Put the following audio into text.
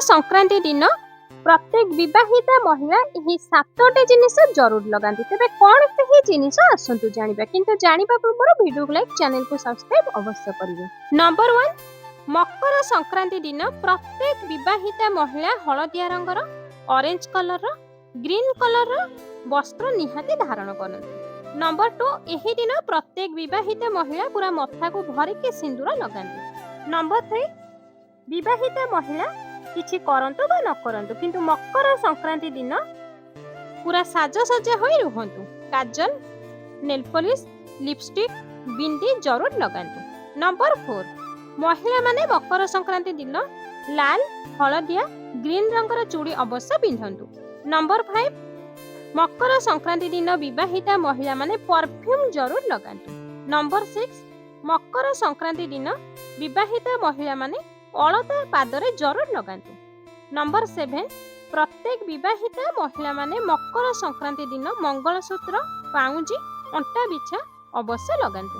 संक्रांति दिन प्रत्येक विवाहिता महिला यही 7टी जिनिस जरूर लगाती। तेबे कौन से जिनिस आसतु जानिबा, किंतु जानिबा पूर्व वीडियो को लाइक, चैनल को सब्सक्राइब अवश्य करिवे। नंबर 1, मकर संक्रांति दिन प्रत्येक विवाहिता महिला हलदिया रंगर, ऑरेंज कलर, ग्रीन कलर वस्त्र निहाती धारण करती। नंबर 2, यही दिन प्रत्येक विवाहिता महिला पूरा मथा को भरिके सिंदूर लगाती। नंबर 3, विवाहिता महिला किछि करंतु बा न करंतु किंतु मकर संक्रांति दिन पूरा साजसज्जा होई रुहंतु। काजल, नेल पॉलिश, लिपस्टिक, बिंदी जरूर लगांतु। नंबर 4, महिला माने मकर संक्रांति दिन लाल, हलदिया, ग्रीन रंगर चूड़ी अवश्य पिंधंतु। नंबर 5, मकर संक्रांति दिन विवाहिता महिला माने परफ्यूम जरूर लगांतु। नंबर 6, मकर संक्रांति दिन विवाहिता महिला माने अलता पादरे जरूर लगांतु। नंबर 7, प्रत्येक विवाहिता महिला माने मकर संक्रांति दिन मंगलसूत्र, पाउंजी, अंटा बिछा अवश्य लगांतु।